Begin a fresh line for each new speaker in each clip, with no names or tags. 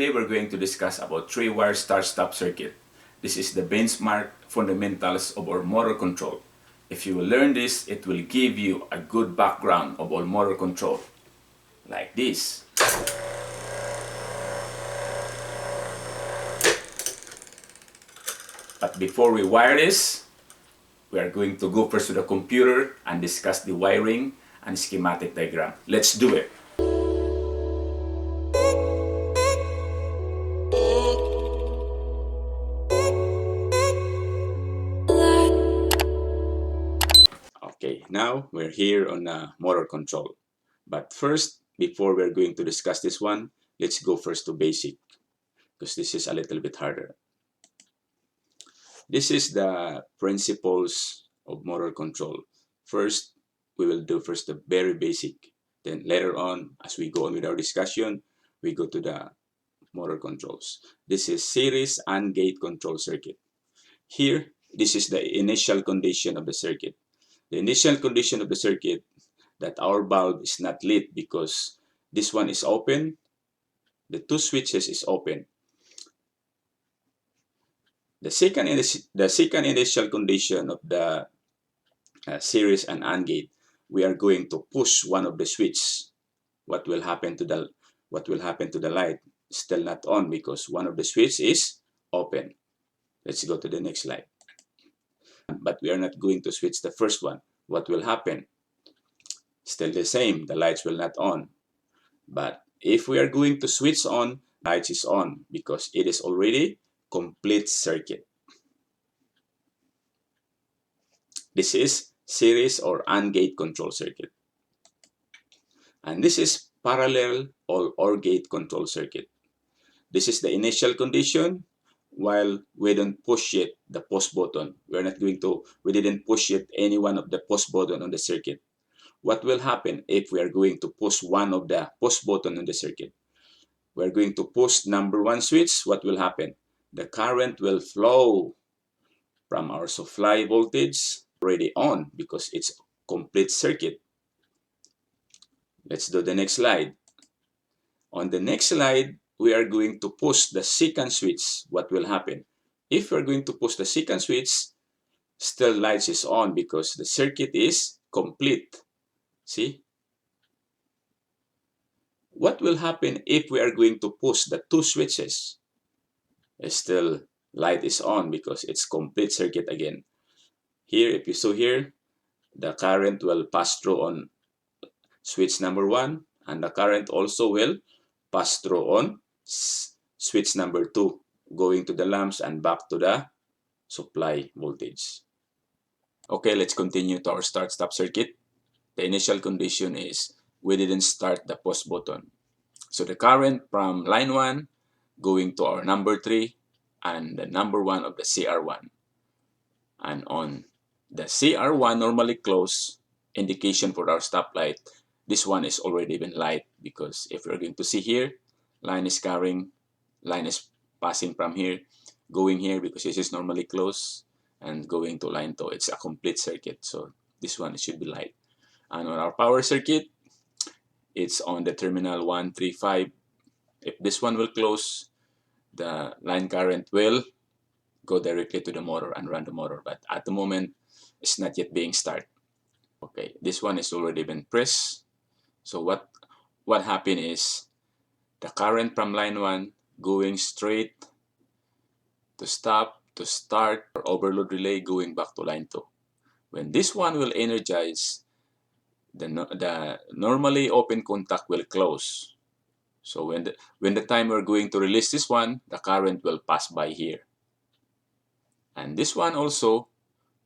Today we're going to discuss about 3-wire start-stop circuit. This is the benchmark fundamentals of our motor control. If you will learn this, it will give you a good background of all motor control. Like this. But before we wire this, we are going to go first to the computer and discuss the wiring and schematic diagram. Let's do it. Okay, now we're here on motor control. But first, before we're going to discuss this one, let's go first to basic, because this is a little bit harder. This is the principles of motor control. First, we will do first the very basic. Then later on, as we go on with our discussion, we go to the motor controls. This is series and gate control circuit. Here, this is the initial condition of the circuit. The initial condition of the circuit that our bulb is not lit because this one is open, the two switches is open. The second initial condition of the series and AND gate, we are going to push one of the switches. What will happen to the light? Still not on because one of the switches is open. Let's go to the next slide. But we are not going to switch the first one. What will happen? Still the same, the lights will not on. But if we are going to switch on, lights is on because it is already complete circuit. This is series or AND gate control circuit. And this is parallel or OR gate control circuit. This is the initial condition while we don't push yet the pause button. We didn't push yet any one of the pause button on the circuit. What will happen if we are going to push one of the pause button on the circuit? We're going to push number 1 switch. What will happen? The current will flow from our supply voltage already on because it's complete circuit. Let's do the next slide. On the next slide, we are going to push the second switch. What will happen? If we're going to push the second switch, still lights is on because the circuit is complete. See? What will happen if we are going to push the 2 switches? Still light is on because it's complete circuit again. Here, if you saw here, the current will pass through on switch number 1 and the current also will pass through on switch number 2, going to the lamps and back to the supply voltage. Okay, let's continue to our start-stop circuit. The initial condition is we didn't start the pause button. So the current from line 1 going to our number 3 and the number 1 of the CR1. And on the CR1 normally close indication for our stoplight, this one is already been light because if we're going to see here, line is passing from here, going here because this is normally closed and going to line 2. It's a complete circuit, so this one should be light. And on our power circuit, it's on the terminal 1, 3, 5. If this one will close, the line current will go directly to the motor and run the motor. But at the moment, it's not yet being started. Okay, this one is already been pressed. So what happened is the current from line 1 going straight to stop, to start, or overload relay going back to line 2. When this one will energize, the normally open contact will close. So when the time we're going to release this one, the current will pass by here. And this one also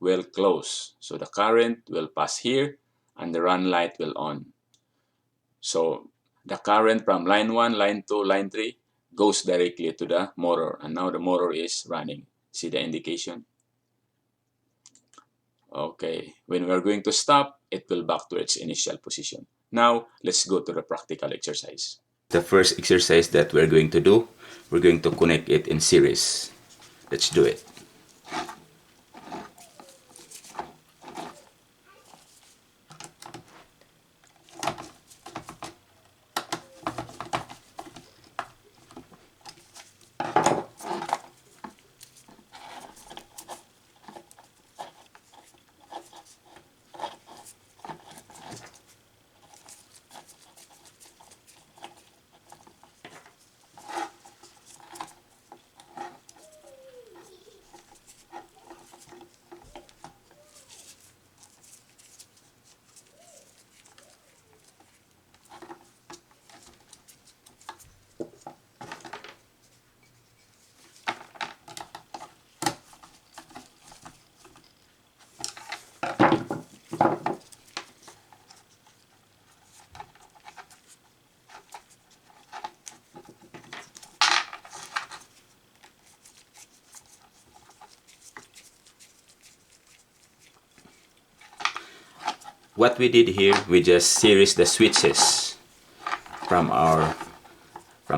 will close. So the current will pass here and the run light will on. So the current from line 1, line 2, line 3 goes directly to the motor. And now the motor is running. See the indication? Okay, when we're going to stop, it will back to its initial position. Now, let's go to the practical exercise. The first exercise that we're going to do, we're going to connect it in series. Let's do it. what we did here, we just series the switches from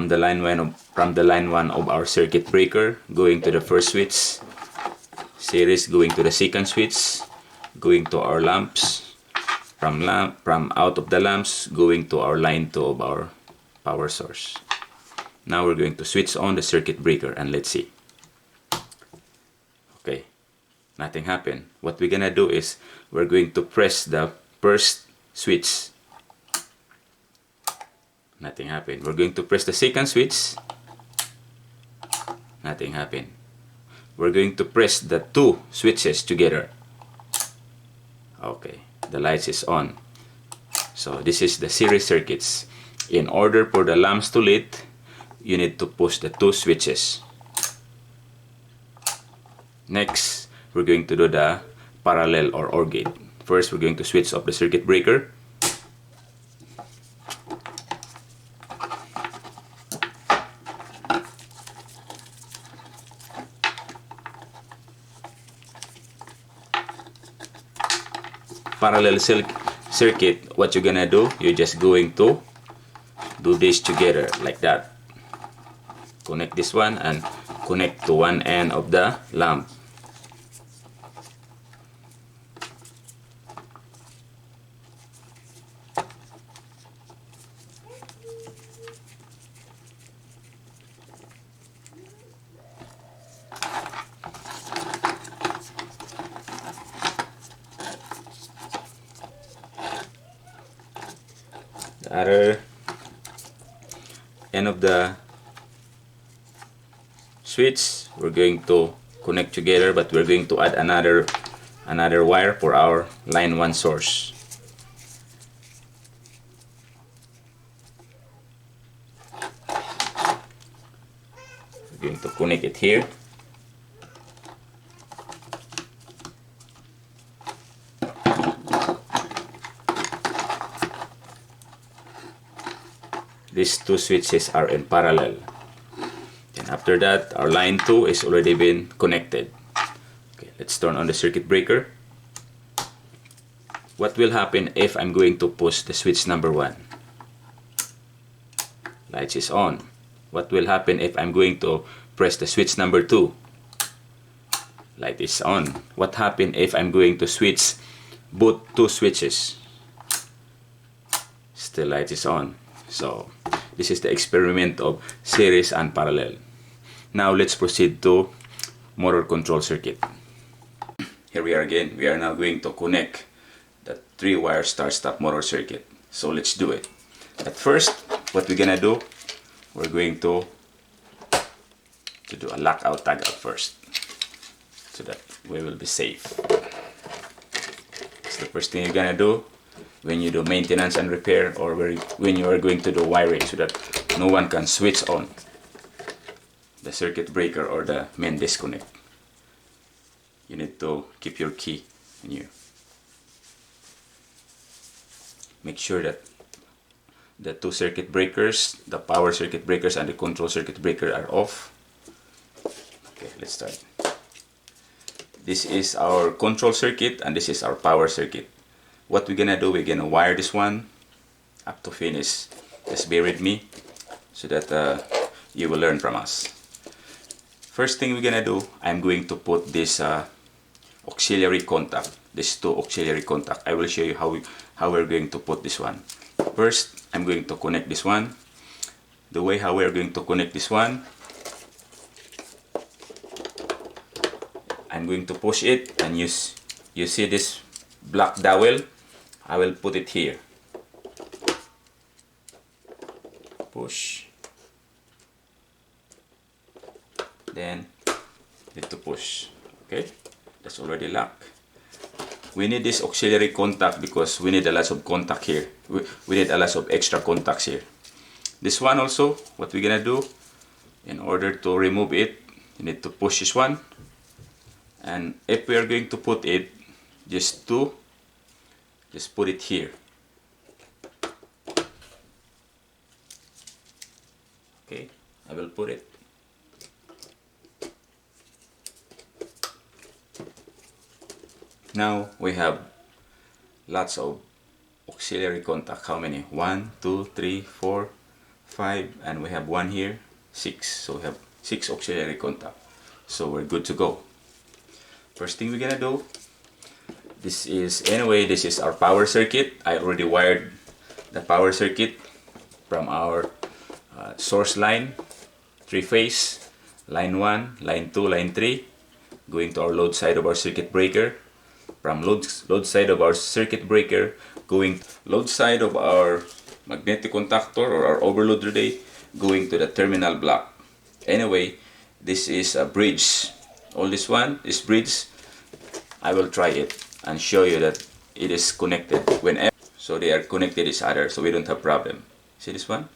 the line one of our circuit breaker going to the first switch, series going to the second switch, going to our lamps, from out of the lamps going to our line 2 of our power source. Now we're going to switch on the circuit breaker and let's see. Okay, nothing happened. What we're gonna do is we're going to press the first switch. Nothing happened. We're going to press the second switch. Nothing happened. We're going to press the 2 switches together. Okay, the lights is on. So this is the series circuits. In order for the lamps to lit, you need to push the 2 switches. Next, we're going to do the parallel or OR gate. First, we're going to switch off the circuit breaker. Parallel circuit, what you're gonna do, you're just going to do this together like that. Connect this one and connect to one end of the lamp. The other end of the switch we're going to connect together, but we're going to add another wire for our line 1 source. We're going to connect it here. These 2 switches are in parallel. And after that, our line 2 is already been connected. Okay, let's turn on the circuit breaker. What will happen if I'm going to push the switch number 1? Lights is on. What will happen if I'm going to press the switch number 2? Light is on. What happen if I'm going to switch both 2 switches? Still light is on. So this is the experiment of series and parallel. Now let's proceed to motor control circuit. Here we are again. We are now going to connect the 3-wire start-stop motor circuit. So let's do it. At first, what we're gonna do, we're going to do a lockout tagout first, so that we will be safe. It's the first thing you're gonna do when you do maintenance and repair, or when you are going to do wiring, so that no one can switch on the circuit breaker or the main disconnect. You need to keep your key in you. Make sure that the 2 circuit breakers, the power circuit breakers and the control circuit breaker, are off. Okay, let's start. This is our control circuit and this is our power circuit. What we're gonna do, we're gonna wire this one up to finish. Just bear with me so that you will learn from us. First thing we're gonna do, I'm going to put this auxiliary contact, these 2 auxiliary contact. I will show you how we're going to put this one. First, I'm going to connect this one. The way how we're going to connect this one, I'm going to push it, and you see this black dowel. I will put it here. Push. Then need to push. Okay, that's already locked. We need this auxiliary contact because we need a lot of contact here. We need a lot of extra contacts here. This one also, what we're gonna do, in order to remove it, you need to push this one. And if we are going to put it, just put it here. Okay, I will put it. Now we have lots of auxiliary contact. How many? 1, 2, 3, 4, 5, and we have one here, 6. So we have 6 auxiliary contact. So we're good to go. First thing we're gonna do, this is our power circuit. I already wired the power circuit from our source line, 3-phase, line 1, line 2, line 3, going to our load side of our circuit breaker. From load side of our circuit breaker, going load side of our magnetic contactor or our overload relay, going to the terminal block. Anyway, this is a bridge. All this one is bridge. I will try it and show you that it is connected whenever. So they are connected each other, so we don't have problem. See this one?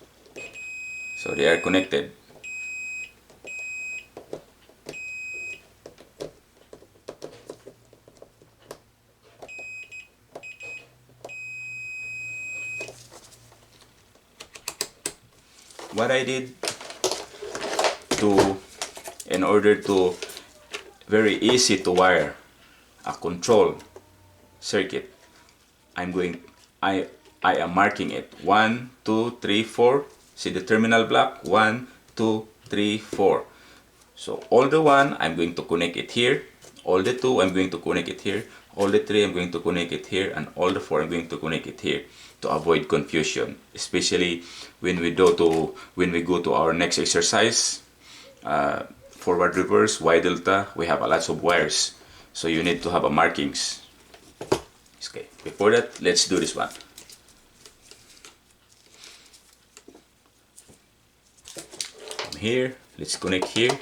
So they are connected. What I did in order to very easy to wire a control circuit, I am marking it 1, 2, 3, 4. See the terminal block, 1, 2, 3, 4. So all the 1 I'm going to connect it here, all the 2 I'm going to connect it here, all the 3 I'm going to connect it here, and all the 4 I'm going to connect it here, to avoid confusion, especially when we go to our next exercise, forward, reverse, Y delta. We have a lots of wires, so you need to have a markings. Okay, before that, let's do this one. From here, let's connect here.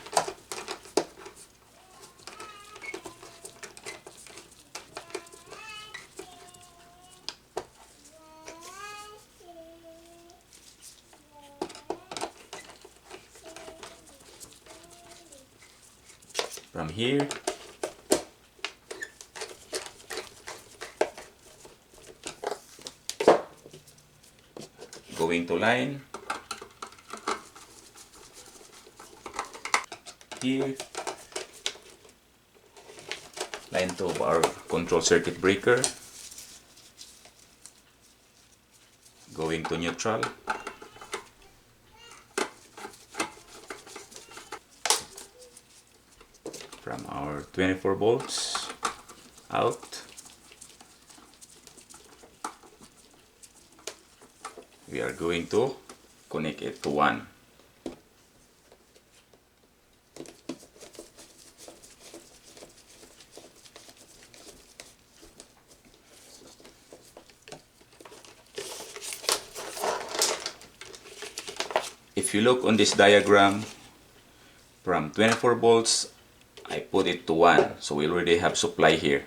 From here, going to line here, line 2 of our control circuit breaker, going to neutral, from our 24 volts out, we are going to connect it to 1. If you look on this diagram, from 24 volts I put it to 1, so we already have supply here.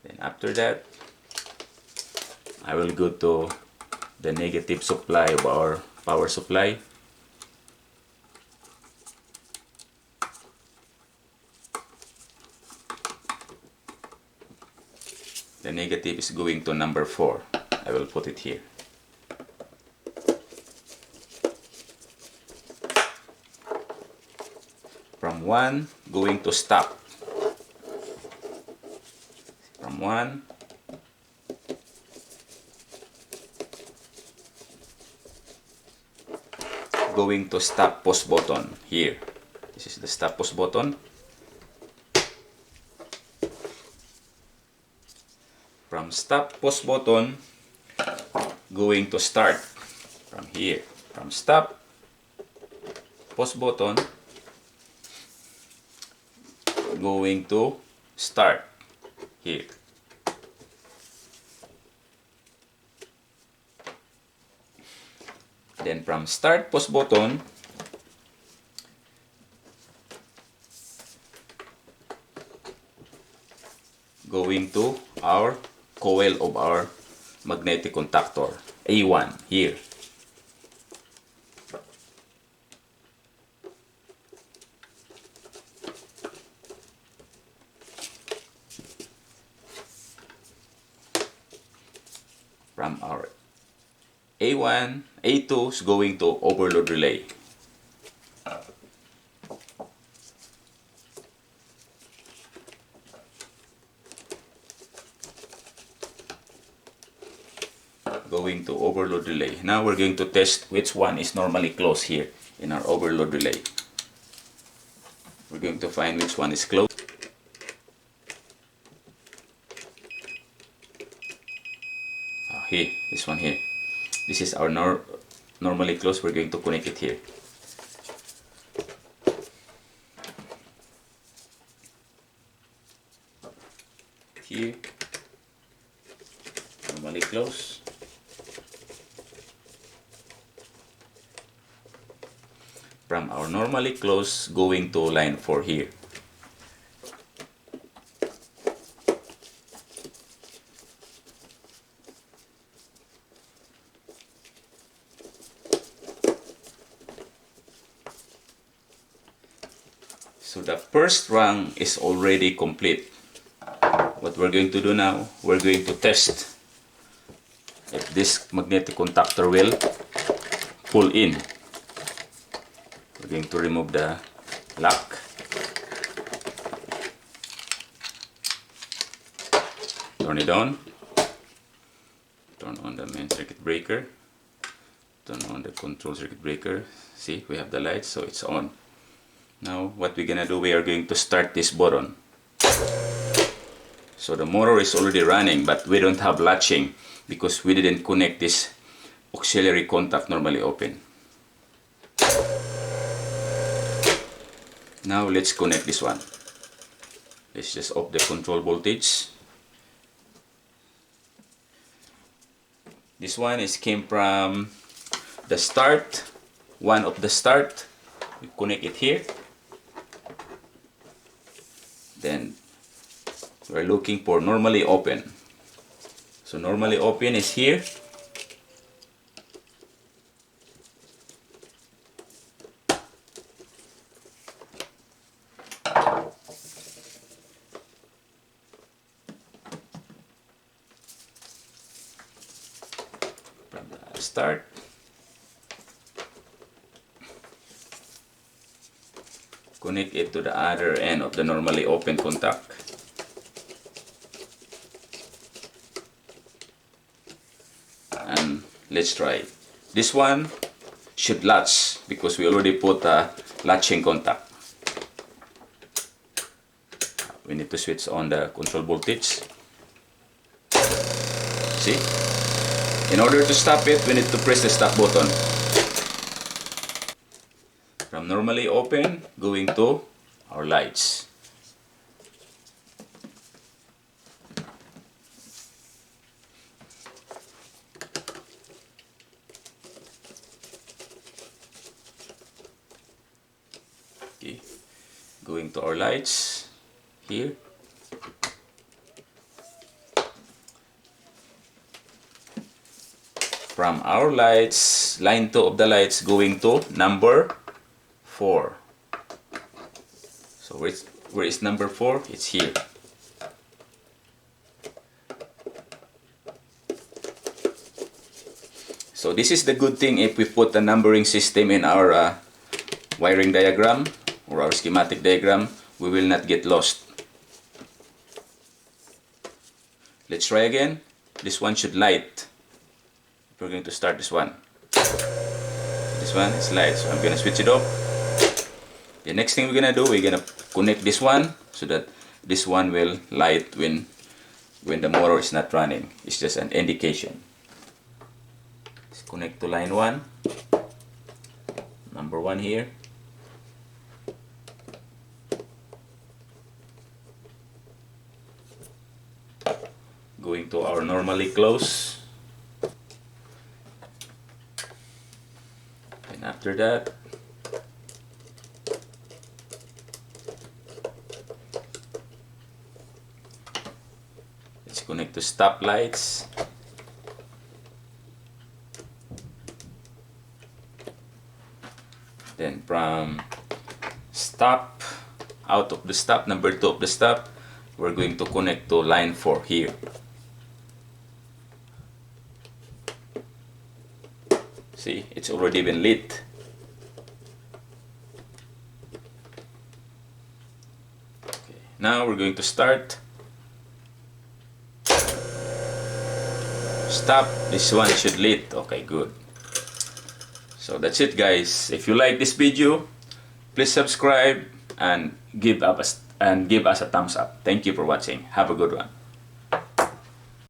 Then after that, I will go to the negative supply of our power supply. The negative is going to number 4. I will put it here. From 1 going to stop. From 1 going to stop pause button here. This is the stop pause button. From stop pause button going to start from here. From stop pause button going to start here. Then from start pause button going to our coil of our magnetic contactor, A1 here. From our A1, A2 is going to overload relay. overload relay. Now we're going to test which one is normally closed here in our overload relay. We're going to find which one is closed. Here, this one here. This is our normally closed. We're going to connect it here. Here, normally closed. From our normally closed going to line 4 here. So the first rung is already complete. What we're going to do now, we're going to test if this magnetic contactor will pull in. We're going to remove the lock. Turn it on. Turn on the main circuit breaker. Turn on the control circuit breaker. See, we have the light, so it's on. Now what we're gonna do, we are going to start this button. So the motor is already running, but we don't have latching because we didn't connect this auxiliary contact normally open. Now let's connect this one. Let's just off the control voltage. This one came from the start, one of the start. We connect it here. Then we're looking for normally open. So normally open is here. From the start. Connect it to the other end of the normally open contact. And let's try. This one should latch because we already put a latching contact. We need to switch on the control voltage. See? In order to stop it, we need to press the stop button. From normally open, going to our lights. Okay, going to our lights here. From our lights, line 2 of the lights going to number 4. So where is number 4? It's here. So this is the good thing if we put the numbering system in our wiring diagram or our schematic diagram, we will not get lost. Let's try again. This one should light. We're going to start this one. This one is light, so I'm gonna switch it off. The next thing we're gonna do, we're gonna connect this one so that this one will light when the motor is not running. It's just an indication. Let's connect to line 1. Number 1 here. Going to our normally close. And after that, let's connect to stop lights. Then from stop, out of the stop, number 2 of the stop, we're going to connect to line 4 here. See, it's already been lit. Okay, now we're going to start. Stop top. This one should lit. Okay, good. So that's it, guys. If you like this video, please subscribe and give us a thumbs up. Thank you for watching. Have a good one.